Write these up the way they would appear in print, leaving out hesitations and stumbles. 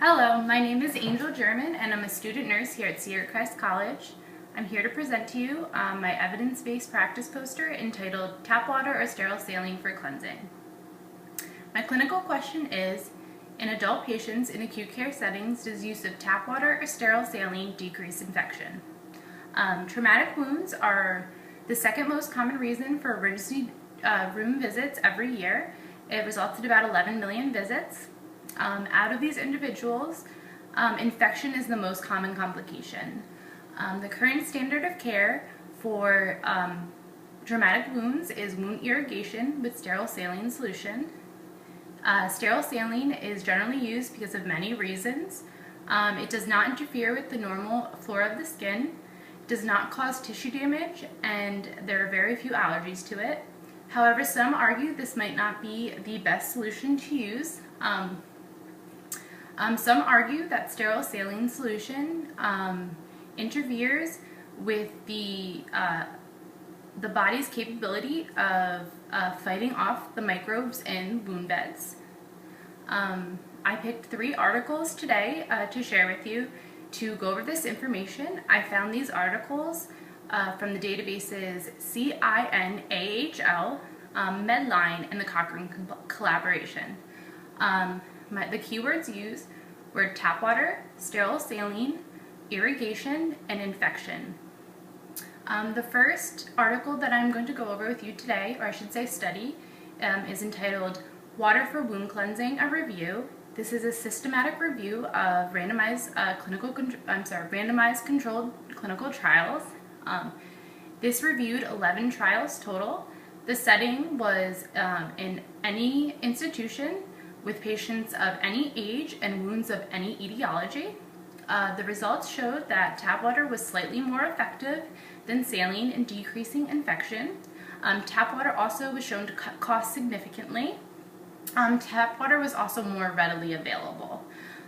Hello, my name is Angel Jermyn and I'm a student nurse here at Sierra Crest College. I'm here to present to you my evidence-based practice poster entitled Tap Water or Sterile Saline for Cleansing. My clinical question is, in adult patients in acute care settings, does use of tap water or sterile saline decrease infection? Traumatic wounds are the second most common reason for emergency room visits every year. It results in about 11 million visits. Out of these individuals, infection is the most common complication. The current standard of care for traumatic wounds is wound irrigation with sterile saline solution. Sterile saline is generally used because of many reasons. It does not interfere with the normal flora of the skin, does not cause tissue damage, and there are very few allergies to it. However, some argue this might not be the best solution to use. Some argue that sterile saline solution interferes with the body's capability of fighting off the microbes in wound beds. I picked 3 articles today to share with you to go over this information. I found these articles from the databases CIN, AHL, Medline, and the Cochrane collaboration. The keywords used were tap water, sterile saline, irrigation, and infection. The first article that I'm going to go over with you today, or I should say study, is entitled Water for Wound Cleansing, a Review. This is a systematic review of randomized controlled clinical trials. This reviewed 11 trials total. The setting was in any institution with patients of any age and wounds of any etiology. The results showed that tap water was slightly more effective than saline in decreasing infection. Tap water also was shown to cut costs significantly. Tap water was also more readily available.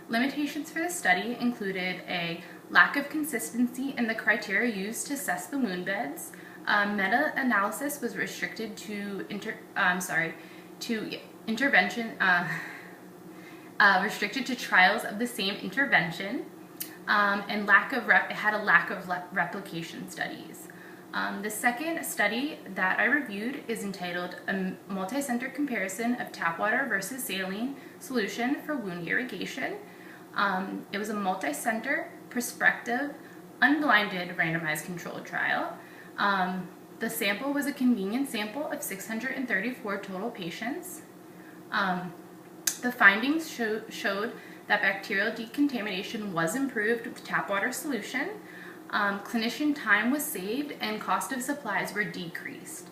Limitations for the study included a lack of consistency in the criteria used to assess the wound beds. Meta-analysis was restricted to restricted to trials of the same intervention, and it had a lack of replication studies. The second study that I reviewed is entitled A Multi-Center Comparison of Tap Water versus Saline Solution for Wound Irrigation. It was a multi-center, prospective, unblinded, randomized controlled trial. The sample was a convenient sample of 634 total patients. The findings showed that bacterial decontamination was improved with tap water solution. Clinician time was saved and cost of supplies were decreased.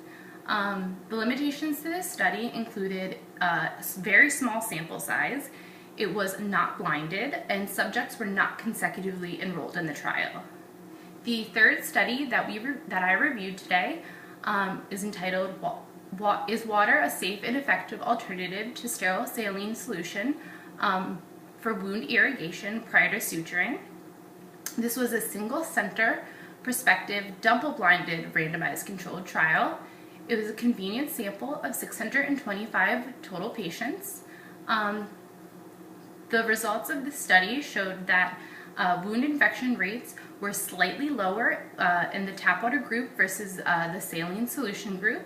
The limitations to this study included a very small sample size. It was not blinded, and subjects were not consecutively enrolled in the trial. The third study that I reviewed today is entitled Is Water a Safe and Effective Alternative to Sterile Saline Solution for Wound Irrigation Prior to Suturing? This was a single-center, prospective, double-blinded, randomized controlled trial. It was a convenient sample of 625 total patients. The results of the study showed that wound infection rates were slightly lower in the tap water group versus the saline solution group.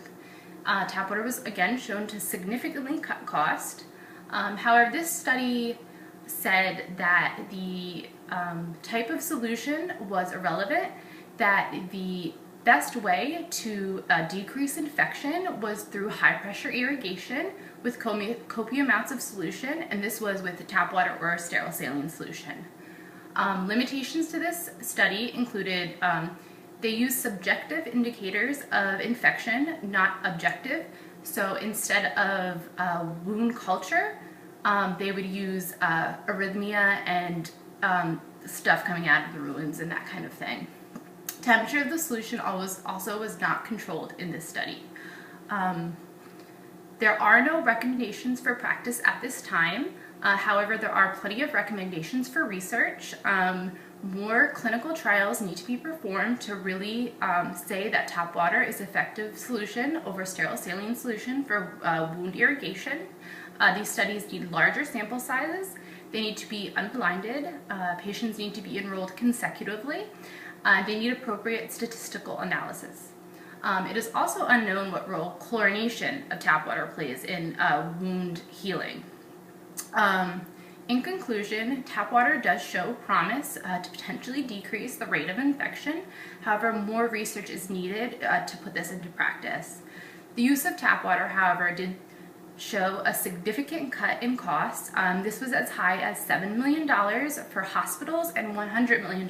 Tap water was again shown to significantly cut cost. However, this study said that the type of solution was irrelevant, that the best way to decrease infection was through high pressure irrigation with copious amounts of solution, and this was with the tap water or sterile saline solution. Limitations to this study included they used subjective indicators of infection, not objective. So instead of wound culture, they would use arrhythmia and stuff coming out of the wounds and that kind of thing. Temperature of the solution also was not controlled in this study. There are no recommendations for practice at this time. However, there are plenty of recommendations for research. More clinical trials need to be performed to really say that tap water is an effective solution over sterile saline solution for wound irrigation. These studies need larger sample sizes. They need to be unblinded. Patients need to be enrolled consecutively. They need appropriate statistical analysis. It is also unknown what role chlorination of tap water plays in wound healing. In conclusion, tap water does show promise to potentially decrease the rate of infection. However, more research is needed to put this into practice. The use of tap water, however, did show a significant cut in costs. This was as high as $7 million for hospitals and $100 million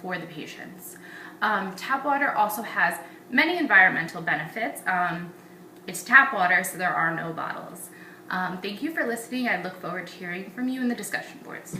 for the patients. Tap water also has many environmental benefits. It's tap water, so there are no bottles. Thank you for listening. I look forward to hearing from you in the discussion boards.